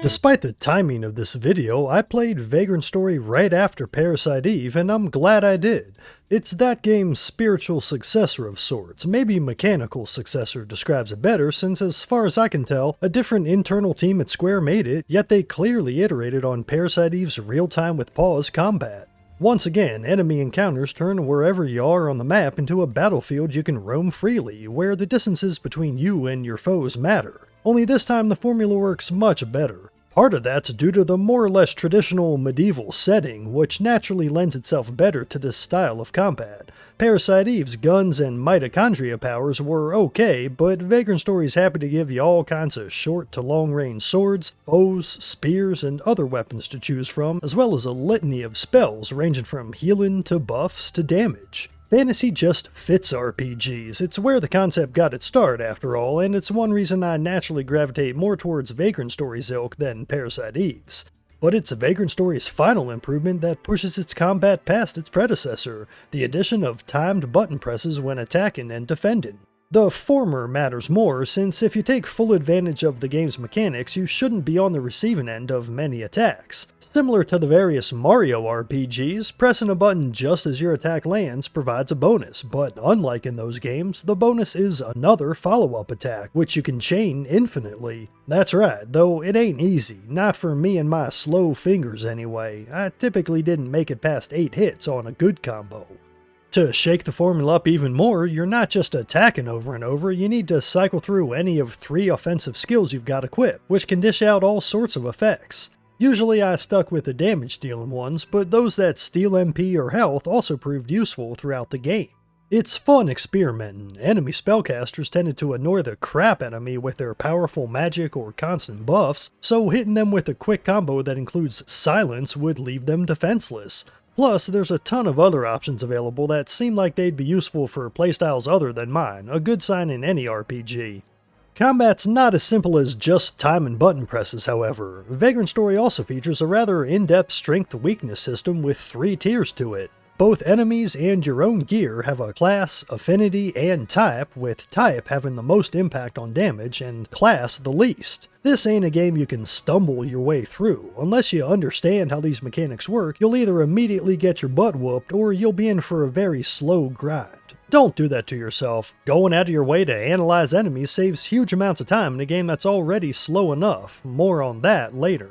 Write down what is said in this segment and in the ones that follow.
Despite the timing of this video, I played Vagrant Story right after Parasite Eve, and I'm glad I did. It's that game's spiritual successor of sorts. Maybe mechanical successor describes it better, since as far as I can tell, a different internal team at Square made it, yet they clearly iterated on Parasite Eve's real-time with pause combat. Once again, enemy encounters turn wherever you are on the map into a battlefield you can roam freely, where the distances between you and your foes matter. Only this time the formula works much better. Part of that's due to the more or less traditional medieval setting, which naturally lends itself better to this style of combat. Parasite Eve's guns and mitochondria powers were okay, but Vagrant Story's happy to give you all kinds of short to long range swords, bows, spears, and other weapons to choose from, as well as a litany of spells ranging from healing to buffs to damage. Fantasy just fits RPGs. It's where the concept got its start, after all, and it's one reason I naturally gravitate more towards Vagrant Story's ilk than Parasite Eve's. But it's Vagrant Story's final improvement that pushes its combat past its predecessor, the addition of timed button presses when attacking and defending. The former matters more, since if you take full advantage of the game's mechanics, you shouldn't be on the receiving end of many attacks. Similar to the various Mario RPGs, pressing a button just as your attack lands provides a bonus, but unlike in those games, the bonus is another follow-up attack, which you can chain infinitely. That's right, though it ain't easy, not for me and my slow fingers anyway. I typically didn't make it past 8 hits on a good combo. To shake the formula up even more, you're not just attacking over and over, you need to cycle through any of 3 offensive skills you've got equipped, which can dish out all sorts of effects. Usually I stuck with the damage dealing ones, but those that steal MP or health also proved useful throughout the game. It's fun experimenting. Enemy spellcasters tended to annoy the crap out of me with their powerful magic or constant buffs, so hitting them with a quick combo that includes silence would leave them defenseless. Plus, there's a ton of other options available that seem like they'd be useful for playstyles other than mine, a good sign in any RPG. Combat's not as simple as just time and button presses, however. Vagrant Story also features a rather in-depth strength-weakness system with 3 tiers to it. Both enemies and your own gear have a class, affinity, and type, with type having the most impact on damage and class the least. This ain't a game you can stumble your way through. Unless you understand how these mechanics work, you'll either immediately get your butt whooped or you'll be in for a very slow grind. Don't do that to yourself. Going out of your way to analyze enemies saves huge amounts of time in a game that's already slow enough. More on that later.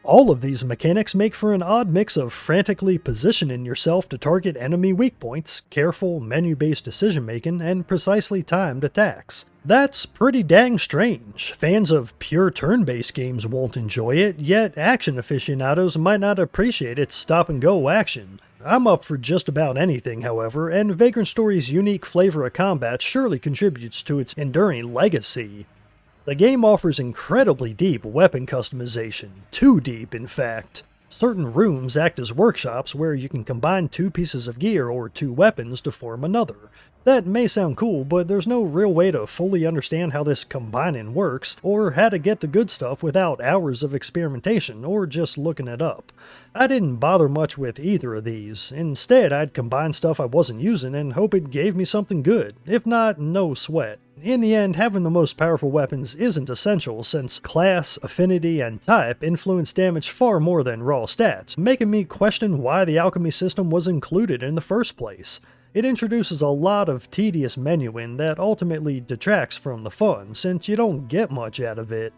All of these mechanics make for an odd mix of frantically positioning yourself to target enemy weak points, careful menu-based decision-making, and precisely timed attacks. That's pretty dang strange. Fans of pure turn-based games won't enjoy it, yet action aficionados might not appreciate its stop-and-go action. I'm up for just about anything, however, and Vagrant Story's unique flavor of combat surely contributes to its enduring legacy. The game offers incredibly deep weapon customization, too deep in fact. Certain rooms act as workshops where you can combine 2 pieces of gear or 2 weapons to form another. That may sound cool, but there's no real way to fully understand how this combining works, or how to get the good stuff without hours of experimentation, or just looking it up. I didn't bother much with either of these. Instead, I'd combine stuff I wasn't using and hope it gave me something good. If not, no sweat. In the end, having the most powerful weapons isn't essential, since class, affinity, and type influence damage far more than raw stats, making me question why the alchemy system was included in the first place. It introduces a lot of tedious menuing that ultimately detracts from the fun, since you don't get much out of it.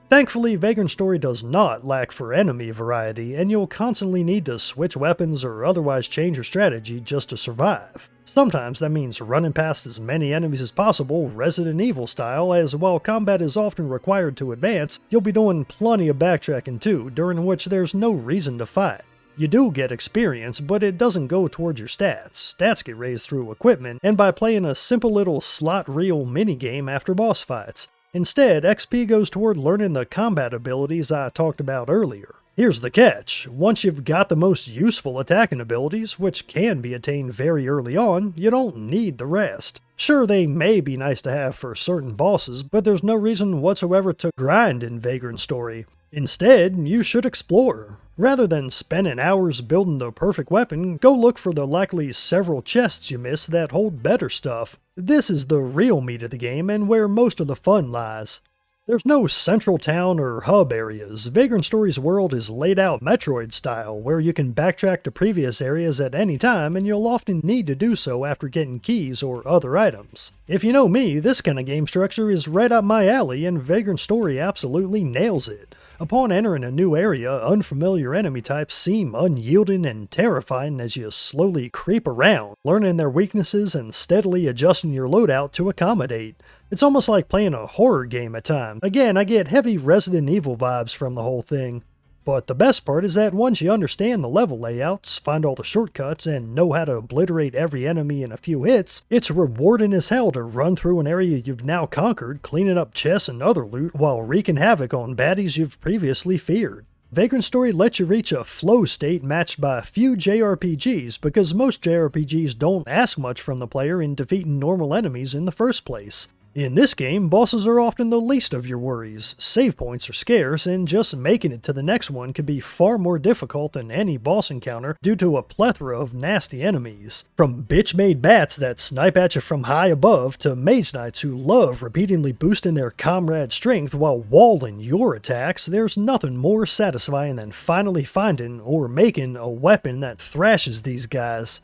Thankfully, Vagrant Story does not lack for enemy variety, and you'll constantly need to switch weapons or otherwise change your strategy just to survive. Sometimes that means running past as many enemies as possible, Resident Evil style, as while combat is often required to advance, you'll be doing plenty of backtracking too, during which there's no reason to fight. You do get experience, but it doesn't go towards your stats. Stats get raised through equipment, and by playing a simple little slot reel minigame after boss fights. Instead, XP goes toward learning the combat abilities I talked about earlier. Here's the catch. Once you've got the most useful attacking abilities, which can be attained very early on, you don't need the rest. Sure, they may be nice to have for certain bosses, but there's no reason whatsoever to grind in Vagrant Story. Instead, you should explore. Rather than spending hours building the perfect weapon, go look for the likely several chests you missed that hold better stuff. This is the real meat of the game and where most of the fun lies. There's no central town or hub areas. Vagrant Story's world is laid out Metroid style, where you can backtrack to previous areas at any time, and you'll often need to do so after getting keys or other items. If you know me, this kind of game structure is right up my alley, and Vagrant Story absolutely nails it. Upon entering a new area, unfamiliar enemy types seem unyielding and terrifying as you slowly creep around, learning their weaknesses and steadily adjusting your loadout to accommodate. It's almost like playing a horror game at times. Again, I get heavy Resident Evil vibes from the whole thing. But the best part is that once you understand the level layouts, find all the shortcuts, and know how to obliterate every enemy in a few hits, it's rewarding as hell to run through an area you've now conquered, cleaning up chests and other loot while wreaking havoc on baddies you've previously feared. Vagrant Story lets you reach a flow state matched by a few JRPGs because most JRPGs don't ask much from the player in defeating normal enemies in the first place. In this game, bosses are often the least of your worries, save points are scarce, and just making it to the next one can be far more difficult than any boss encounter due to a plethora of nasty enemies. From bitch-made bats that snipe at you from high above, to mage knights who love repeatedly boosting their comrade's strength while walling your attacks, there's nothing more satisfying than finally finding or making a weapon that thrashes these guys.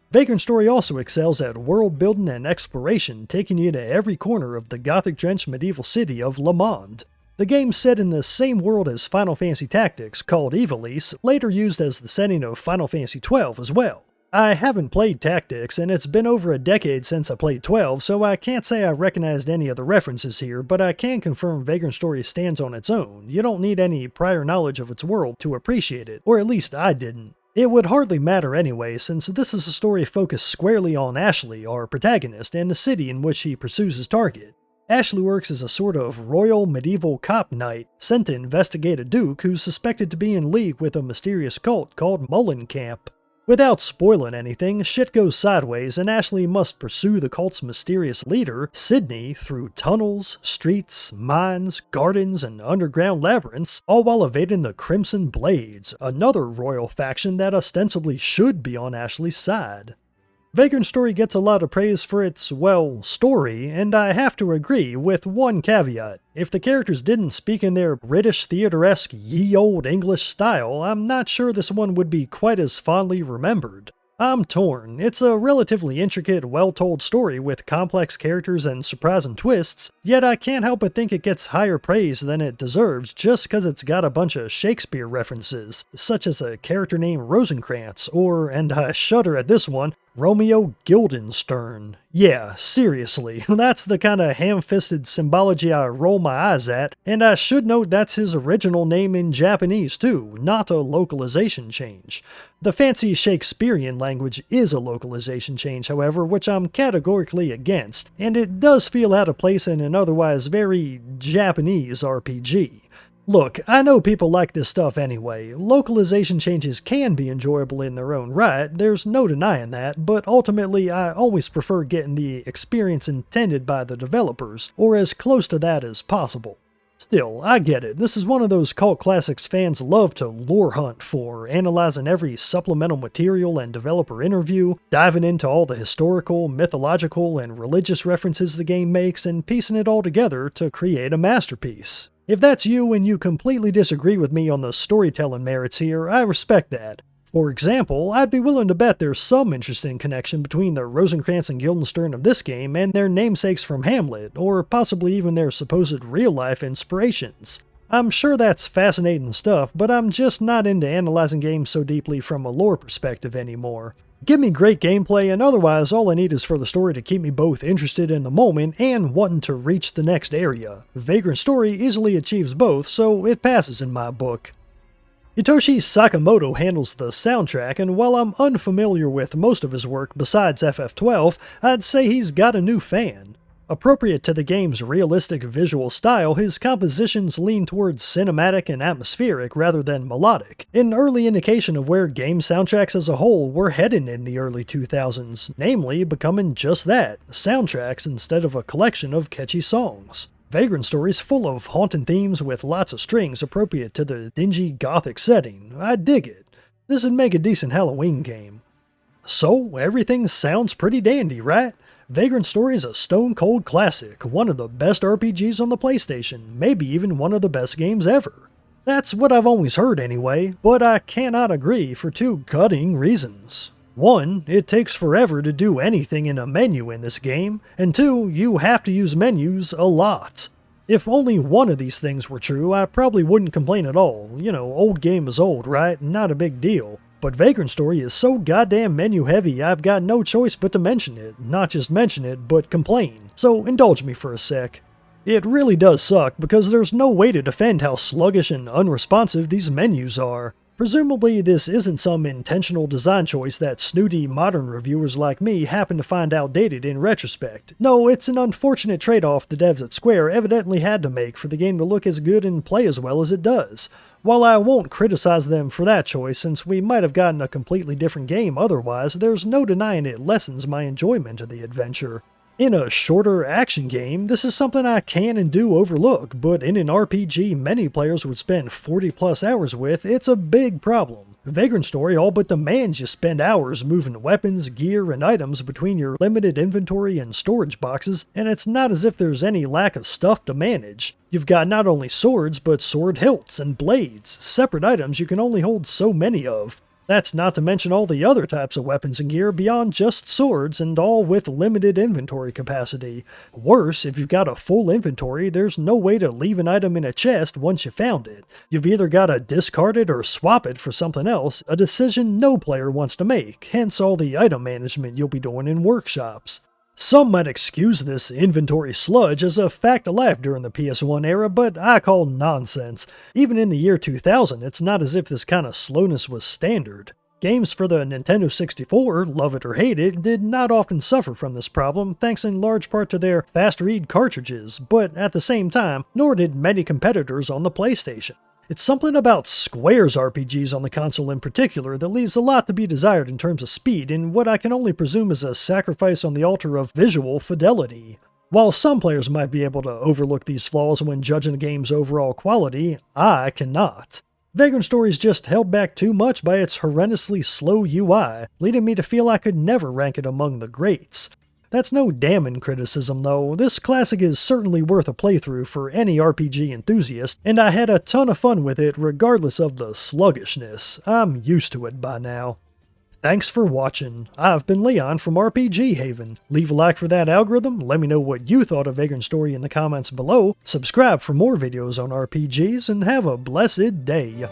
Vagrant Story also excels at world building and exploration, taking you to every corner of the Gothic-drenched medieval city of Le Monde. The game's set in the same world as Final Fantasy Tactics, called Ivalice, later used as the setting of Final Fantasy XII as well. I haven't played Tactics, and it's been over a decade since I played 12, so I can't say I recognized any of the references here, but I can confirm Vagrant Story stands on its own. You don't need any prior knowledge of its world to appreciate it, or at least I didn't. It would hardly matter anyway, since this is a story focused squarely on Ashley, our protagonist, and the city in which he pursues his target. Ashley works as a sort of royal medieval cop knight, sent to investigate a duke who's suspected to be in league with a mysterious cult called Mullencamp. Without spoiling anything, shit goes sideways and Ashley must pursue the cult's mysterious leader, Sydney, through tunnels, streets, mines, gardens, and underground labyrinths, all while evading the Crimson Blades, another royal faction that ostensibly should be on Ashley's side. Vagrant Story gets a lot of praise for its, well, story, and I have to agree, with one caveat. If the characters didn't speak in their British theatre-esque ye olde English style, I'm not sure this one would be quite as fondly remembered. I'm torn. It's a relatively intricate, well-told story with complex characters and surprising twists, yet I can't help but think it gets higher praise than it deserves just because it's got a bunch of Shakespeare references, such as a character named Rosencrantz, or, and I shudder at this one, Romeo Guildenstern. Yeah, seriously, that's the kind of ham-fisted symbology I roll my eyes at, and I should note that's his original name in Japanese too, not a localization change. The fancy Shakespearean language is a localization change, however, which I'm categorically against, and it does feel out of place in an otherwise very Japanese RPG. Look, I know people like this stuff anyway. Localization changes can be enjoyable in their own right, there's no denying that, but ultimately I always prefer getting the experience intended by the developers, or as close to that as possible. Still, I get it, this is one of those cult classics fans love to lore hunt for, analyzing every supplemental material and developer interview, diving into all the historical, mythological, and religious references the game makes, and piecing it all together to create a masterpiece. If that's you and you completely disagree with me on the storytelling merits here, I respect that. For example, I'd be willing to bet there's some interesting connection between the Rosencrantz and Guildenstern of this game and their namesakes from Hamlet, or possibly even their supposed real-life inspirations. I'm sure that's fascinating stuff, but I'm just not into analyzing games so deeply from a lore perspective anymore. Give me great gameplay, and otherwise all I need is for the story to keep me both interested in the moment and wanting to reach the next area. Vagrant Story easily achieves both, so it passes in my book. Hitoshi Sakamoto handles the soundtrack, and while I'm unfamiliar with most of his work besides FF12, I'd say he's got a new fan. Appropriate to the game's realistic visual style, his compositions lean towards cinematic and atmospheric rather than melodic, an early indication of where game soundtracks as a whole were heading in the early 2000s, namely becoming just that, soundtracks instead of a collection of catchy songs. Vagrant Story's full of haunting themes with lots of strings appropriate to the dingy gothic setting. I dig it. This would make a decent Halloween game. So, everything sounds pretty dandy, right? Vagrant Story is a stone-cold classic, one of the best RPGs on the PlayStation, maybe even one of the best games ever. That's what I've always heard anyway, but I cannot agree for two cutting reasons. One, it takes forever to do anything in a menu in this game, and two, you have to use menus a lot. If only one of these things were true, I probably wouldn't complain at all. You know, old game is old, right? Not a big deal. But Vagrant Story is so goddamn menu heavy, I've got no choice but to mention it. Not just mention it, but complain. So indulge me for a sec. It really does suck because there's no way to defend how sluggish and unresponsive these menus are. Presumably this isn't some intentional design choice that snooty modern reviewers like me happen to find outdated in retrospect. No, it's an unfortunate trade-off the devs at Square evidently had to make for the game to look as good and play as well as it does. While I won't criticize them for that choice since we might have gotten a completely different game otherwise, there's no denying it lessens my enjoyment of the adventure. In a shorter action game, this is something I can and do overlook, but in an RPG many players would spend 40 plus hours with, it's a big problem. Vagrant Story all but demands you spend hours moving weapons, gear, and items between your limited inventory and storage boxes, and it's not as if there's any lack of stuff to manage. You've got not only swords, but sword hilts and blades, separate items you can only hold so many of. That's not to mention all the other types of weapons and gear beyond just swords, and all with limited inventory capacity. Worse, if you've got a full inventory, there's no way to leave an item in a chest once you found it. You've either got to discard it or swap it for something else, a decision no player wants to make, hence all the item management you'll be doing in workshops. Some might excuse this inventory sludge as a fact of life during the PS1 era, but I call nonsense. Even in the year 2000, it's not as if this kind of slowness was standard. Games for the Nintendo 64, love it or hate it, did not often suffer from this problem, thanks in large part to their fast-read cartridges, but at the same time, nor did many competitors on the PlayStation. It's something about Square's RPGs on the console in particular that leaves a lot to be desired in terms of speed in what I can only presume is a sacrifice on the altar of visual fidelity. While some players might be able to overlook these flaws when judging a game's overall quality, I cannot. Vagrant Story is just held back too much by its horrendously slow UI, leading me to feel I could never rank it among the greats. That's no damning criticism though, this classic is certainly worth a playthrough for any RPG enthusiast, and I had a ton of fun with it regardless of the sluggishness. I'm used to it by now. Thanks for watching. I've been Leon from RPG Haven. Leave a like for that algorithm, let me know what you thought of Vagrant Story in the comments below, subscribe for more videos on RPGs, and have a blessed day.